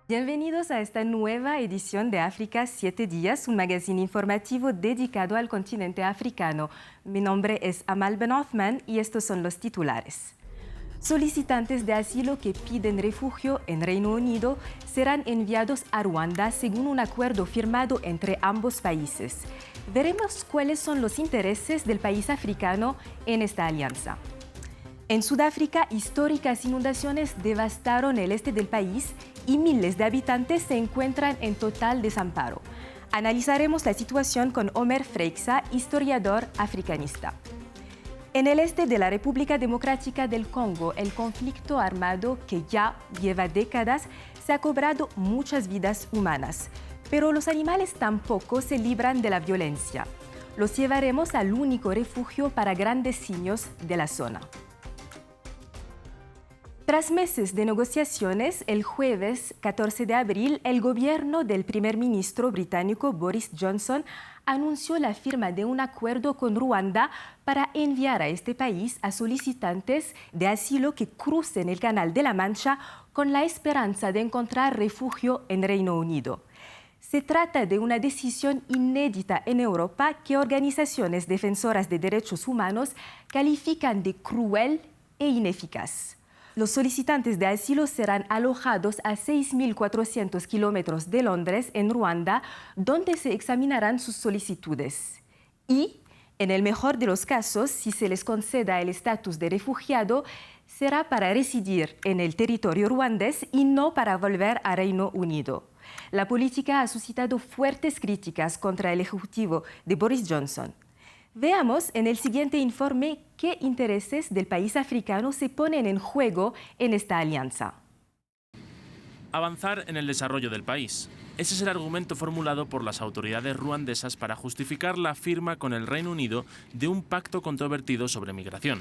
Bienvenidos a esta nueva edición de África 7 días, un magazine informativo dedicado al continente africano. Mi nombre es Amal Ben Othman y estos son los titulares. Solicitantes de asilo que piden refugio en Reino Unido serán enviados a Ruanda según un acuerdo firmado entre ambos países. Veremos cuáles son los intereses del país africano en esta alianza. En Sudáfrica, históricas inundaciones devastaron el este del país y miles de habitantes se encuentran en total desamparo. Analizaremos la situación con Omer Freixa, historiador africanista. En el este de la República Democrática del Congo, el conflicto armado que ya lleva décadas se ha cobrado muchas vidas humanas, pero los animales tampoco se libran de la violencia. Los llevaremos al único refugio para grandes simios de la zona. Tras meses de negociaciones, el jueves 14 de abril, el gobierno del primer ministro británico Boris Johnson anunció la firma de un acuerdo con Ruanda para enviar a este país a solicitantes de asilo que crucen el Canal de la Mancha con la esperanza de encontrar refugio en Reino Unido. Se trata de una decisión inédita en Europa que organizaciones defensoras de derechos humanos califican de cruel e ineficaz. Los solicitantes de asilo serán alojados a 6.400 kilómetros de Londres, en Ruanda, donde se examinarán sus solicitudes. Y, en el mejor de los casos, si se les conceda el estatus de refugiado, será para residir en el territorio ruandés y no para volver a Reino Unido. La política ha suscitado fuertes críticas contra el ejecutivo de Boris Johnson. Veamos en el siguiente informe qué intereses del país africano se ponen en juego en esta alianza. Avanzar en el desarrollo del país. Ese es el argumento formulado por las autoridades ruandesas para justificar la firma con el Reino Unido de un pacto controvertido sobre migración.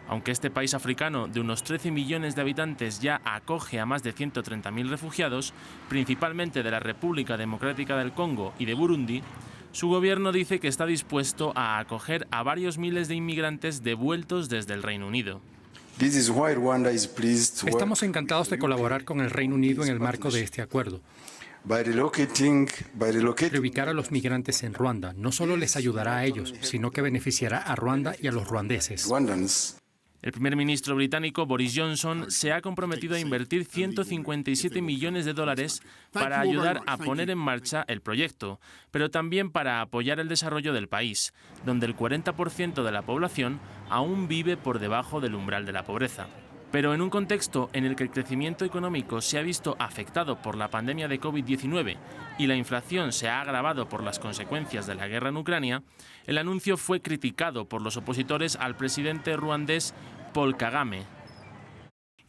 Aunque este país africano de unos 13 millones de habitantes ya acoge a más de 130.000 refugiados, principalmente de la República Democrática del Congo y de Burundi, su gobierno dice que está dispuesto a acoger a varios miles de inmigrantes devueltos desde el Reino Unido. Estamos encantados de colaborar con el Reino Unido en el marco de este acuerdo. Reubicar a los migrantes en Ruanda no solo les ayudará a ellos, sino que beneficiará a Ruanda y a los ruandeses. El primer ministro británico Boris Johnson se ha comprometido a invertir 157 millones de dólares para ayudar a poner en marcha el proyecto, pero también para apoyar el desarrollo del país, donde el 40% de la población aún vive por debajo del umbral de la pobreza. Pero en un contexto en el que el crecimiento económico se ha visto afectado por la pandemia de COVID-19 y la inflación se ha agravado por las consecuencias de la guerra en Ucrania, el anuncio fue criticado por los opositores al presidente ruandés Paul Kagame.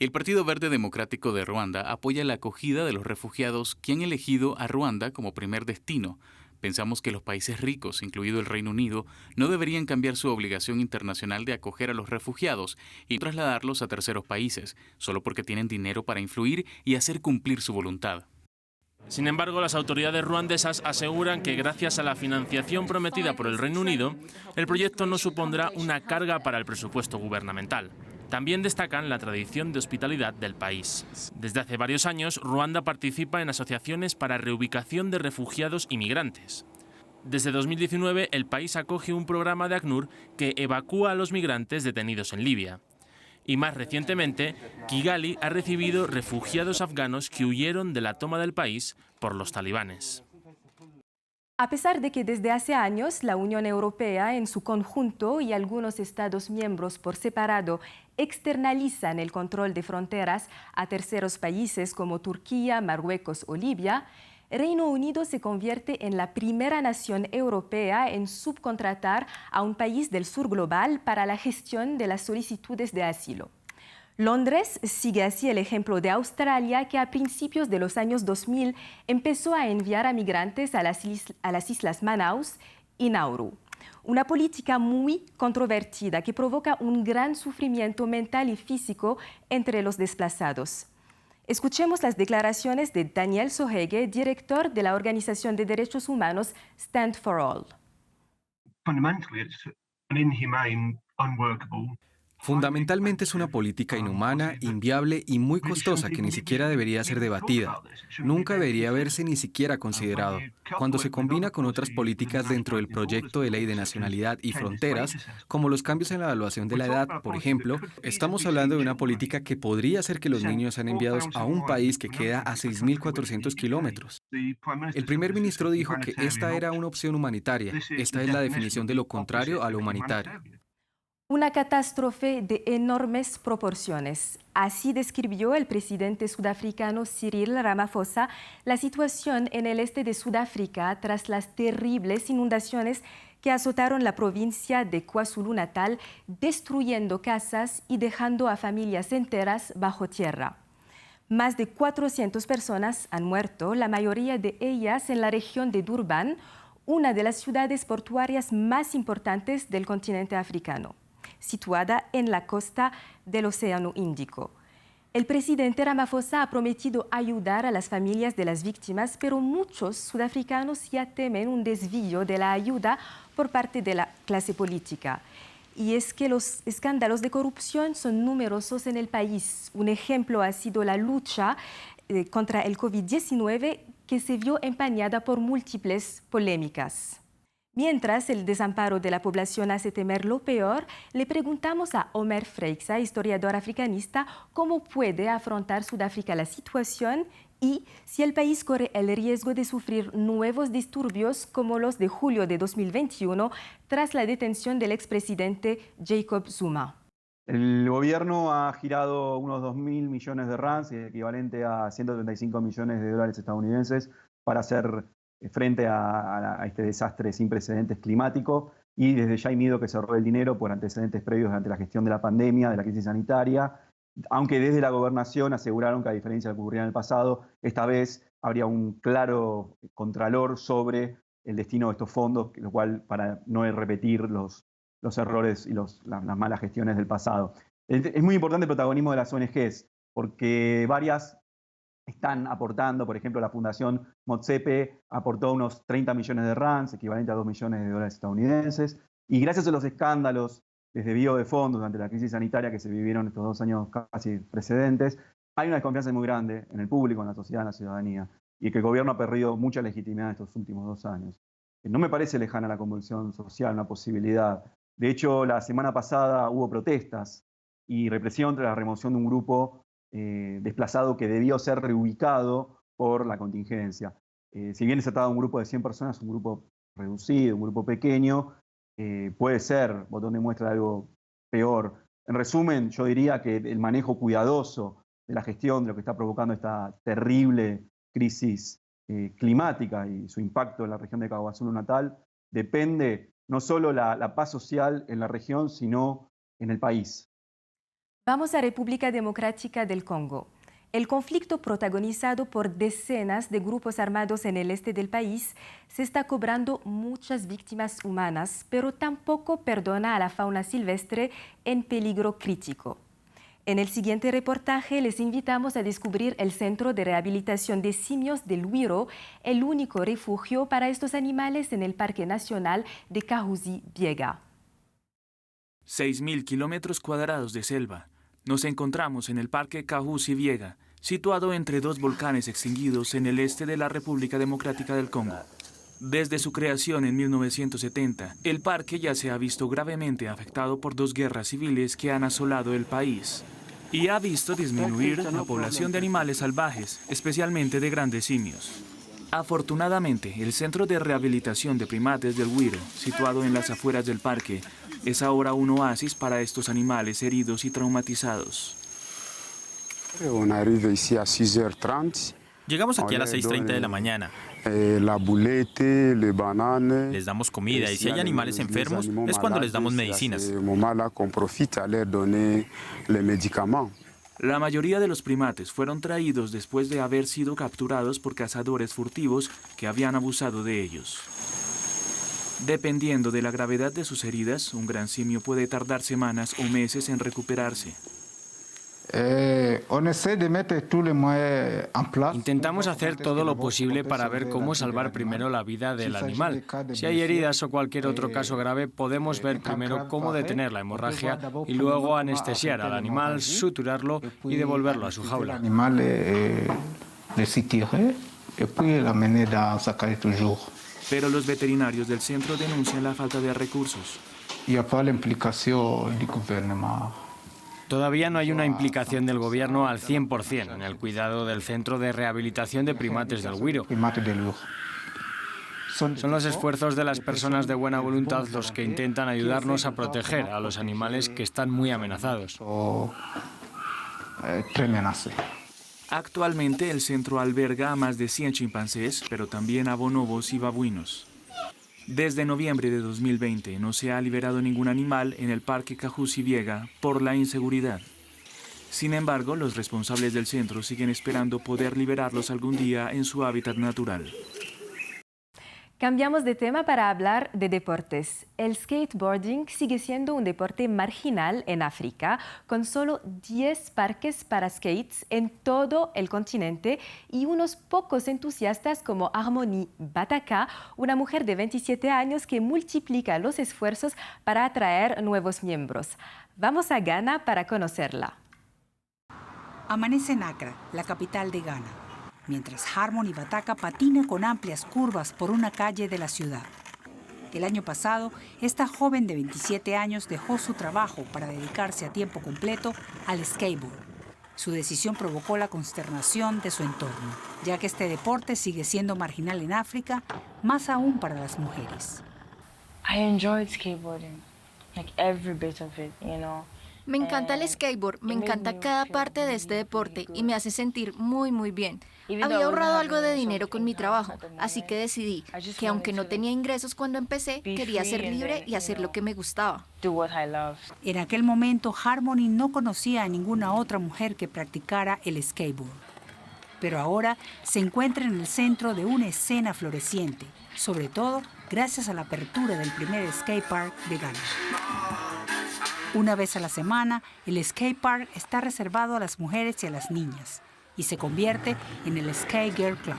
El Partido Verde Democrático de Ruanda apoya la acogida de los refugiados que han elegido a Ruanda como primer destino. Pensamos que los países ricos, incluido el Reino Unido, no deberían cambiar su obligación internacional de acoger a los refugiados y trasladarlos a terceros países, solo porque tienen dinero para influir y hacer cumplir su voluntad. Sin embargo, las autoridades ruandesas aseguran que gracias a la financiación prometida por el Reino Unido, el proyecto no supondrá una carga para el presupuesto gubernamental. También destacan la tradición de hospitalidad del país. Desde hace varios años, Ruanda participa en asociaciones para reubicación de refugiados y migrantes. Desde 2019, el país acoge un programa de ACNUR que evacúa a los migrantes detenidos en Libia. Y más recientemente, Kigali ha recibido refugiados afganos que huyeron de la toma del país por los talibanes. A pesar de que desde hace años la Unión Europea en su conjunto y algunos Estados miembros por separado externalizan el control de fronteras a terceros países como Turquía, Marruecos o Libia, Reino Unido se convierte en la primera nación europea en subcontratar a un país del sur global para la gestión de las solicitudes de asilo. Londres sigue así el ejemplo de Australia, que a principios de los años 2000 empezó a enviar a migrantes a las islas Manaus y Nauru. Una política muy controvertida que provoca un gran sufrimiento mental y físico entre los desplazados. Escuchemos las declaraciones de Daniel Sohege, director de la Organización de Derechos Humanos Stand for All. Fundamentalmente es una política inhumana, inviable y muy costosa que ni siquiera debería ser debatida. Nunca debería haberse ni siquiera considerado. Cuando se combina con otras políticas dentro del proyecto de ley de nacionalidad y fronteras, como los cambios en la evaluación de la edad, por ejemplo, estamos hablando de una política que podría hacer que los niños sean enviados a un país que queda a 6.400 kilómetros. El primer ministro dijo que esta era una opción humanitaria. Esta es la definición de lo contrario a lo humanitario. Una catástrofe de enormes proporciones. Así describió el presidente sudafricano Cyril Ramaphosa la situación en el este de Sudáfrica tras las terribles inundaciones que azotaron la provincia de KwaZulu-Natal, destruyendo casas y dejando a familias enteras bajo tierra. Más de 400 personas han muerto, la mayoría de ellas en la región de Durban, una de las ciudades portuarias más importantes del continente africano, situada en la costa del Océano Índico. El presidente Ramaphosa ha prometido ayudar a las familias de las víctimas, pero muchos sudafricanos ya temen un desvío de la ayuda por parte de la clase política. Y es que los escándalos de corrupción son numerosos en el país. Un ejemplo ha sido la lucha contra el COVID-19, que se vio empañada por múltiples polémicas. Mientras el desamparo de la población hace temer lo peor, le preguntamos a Omer Freixa, historiador africanista, cómo puede afrontar Sudáfrica la situación y si el país corre el riesgo de sufrir nuevos disturbios como los de julio de 2021 tras la detención del expresidente Jacob Zuma. El gobierno ha girado unos 2.000 millones de rands, equivalente a 135 millones de dólares estadounidenses, para hacer frente a este desastre sin precedentes climático, y desde ya hay miedo que se robe el dinero por antecedentes previos durante la gestión de la pandemia, de la crisis sanitaria, aunque desde la gobernación aseguraron que, a diferencia de lo que ocurría en el pasado, esta vez habría un claro contralor sobre el destino de estos fondos, lo cual para no repetir los errores y las malas gestiones del pasado. Es muy importante el protagonismo de las ONGs, porque varias están aportando. Por ejemplo, la Fundación Motsepe aportó unos 30 millones de rands, equivalente a 2 millones de dólares estadounidenses, y gracias a los escándalos de desvío de fondos durante la crisis sanitaria que se vivieron estos 2 años casi precedentes, hay una desconfianza muy grande en el público, en la sociedad, en la ciudadanía, y que el gobierno ha perdido mucha legitimidad en estos últimos 2 años. No me parece lejana la convulsión social, una posibilidad. De hecho, la semana pasada hubo protestas y represión tras la remoción de un grupo desplazado que debió ser reubicado por la contingencia. Si bien se trataba de un grupo de 100 personas, un grupo reducido, un grupo pequeño, puede ser botón de muestra de algo peor. En resumen, yo diría que el manejo cuidadoso de la gestión de lo que está provocando esta terrible crisis climática y su impacto en la región de KwaZulu-Natal depende no solo la paz social en la región, sino en el país. Vamos a República Democrática del Congo. El conflicto, protagonizado por decenas de grupos armados en el este del país, se está cobrando muchas víctimas humanas, pero tampoco perdona a la fauna silvestre en peligro crítico. En el siguiente reportaje les invitamos a descubrir el Centro de Rehabilitación de Simios de Lwiro, el único refugio para estos animales en el Parque Nacional de Kahuzi-Biega. 6.000 kilómetros cuadrados de selva. Nos encontramos en el Parque Kahuzi-Biega, situado entre 2 volcanes extinguidos en el este de la República Democrática del Congo. Desde su creación en 1970, el parque ya se ha visto gravemente afectado por 2 guerras civiles que han asolado el país y ha visto disminuir la población de animales salvajes, especialmente de grandes simios. Afortunadamente, el Centro de Rehabilitación de Primates del Lwiro, situado en las afueras del parque, es ahora un oasis para estos animales heridos y traumatizados. Llegamos aquí a las 6:30 de la mañana. Les damos comida y si hay animales enfermos es cuando les damos medicinas. La mayoría de los primates fueron traídos después de haber sido capturados por cazadores furtivos que habían abusado de ellos. Dependiendo de la gravedad de sus heridas, un gran simio puede tardar semanas o meses en recuperarse. Intentamos hacer todo lo posible para ver cómo salvar primero la vida del animal. Si hay heridas o cualquier otro caso grave, podemos ver primero cómo detener la hemorragia y luego anestesiar al animal, suturarlo y devolverlo a su jaula. Pero los veterinarios del centro denuncian la falta de recursos. Todavía no hay una implicación del gobierno al 100% en el cuidado del centro de rehabilitación de primates del Wiro. Son los esfuerzos de las personas de buena voluntad los que intentan ayudarnos a proteger a los animales que están muy amenazados. Actualmente el centro alberga a más de 100 chimpancés, pero también a bonobos y babuinos. Desde noviembre de 2020 no se ha liberado ningún animal en el Parque Cahusi Biega por la inseguridad. Sin embargo, los responsables del centro siguen esperando poder liberarlos algún día en su hábitat natural. Cambiamos de tema para hablar de deportes. El skateboarding sigue siendo un deporte marginal en África, con solo 10 parques para skates en todo el continente y unos pocos entusiastas como Harmony Bataka, una mujer de 27 años que multiplica los esfuerzos para atraer nuevos miembros. Vamos a Ghana para conocerla. Amanece en Accra, la capital de Ghana, mientras Harmony Bataka patina con amplias curvas por una calle de la ciudad. El año pasado, esta joven de 27 años dejó su trabajo para dedicarse a tiempo completo al skateboard. Su decisión provocó la consternación de su entorno, ya que este deporte sigue siendo marginal en África, más aún para las mujeres. I enjoyed skateboarding, like every bit of it, you know. Me encanta el skateboard, me encanta cada parte de este deporte y me hace sentir muy bien. Había ahorrado algo de dinero con mi trabajo, así que decidí que aunque no tenía ingresos cuando empecé, quería ser libre y hacer lo que me gustaba. En aquel momento, Harmony no conocía a ninguna otra mujer que practicara el skateboard. Pero ahora se encuentra en el centro de una escena floreciente, sobre todo gracias a la apertura del primer skatepark de Ghana. Una vez a la semana, el skatepark está reservado a las mujeres y a las niñas y se convierte en el Skate Girl Club.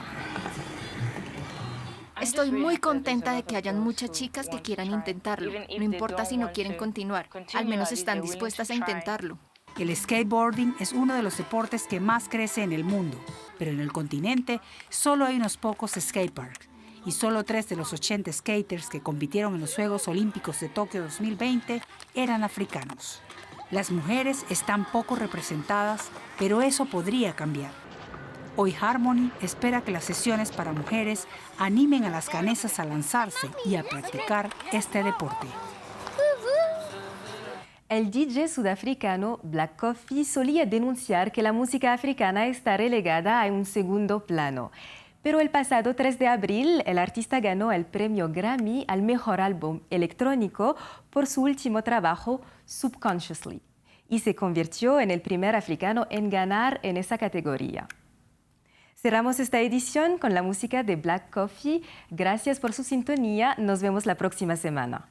Estoy muy contenta de que hayan muchas chicas que quieran intentarlo. No importa si no quieren continuar, al menos están dispuestas a intentarlo. El skateboarding es uno de los deportes que más crece en el mundo, pero en el continente solo hay unos pocos skateparks. Y solo 3 de los 80 skaters que compitieron en los Juegos Olímpicos de Tokio 2020 eran africanos. Las mujeres están poco representadas, pero eso podría cambiar. Hoy Harmony espera que las sesiones para mujeres animen a las ghanesas a lanzarse y a practicar este deporte. El DJ sudafricano Black Coffee solía denunciar que la música africana está relegada a un segundo plano. Pero el pasado 3 de abril, el artista ganó el premio Grammy al mejor álbum electrónico por su último trabajo, Subconsciously, y se convirtió en el primer africano en ganar en esa categoría. Cerramos esta edición con la música de Black Coffee. Gracias por su sintonía. Nos vemos la próxima semana.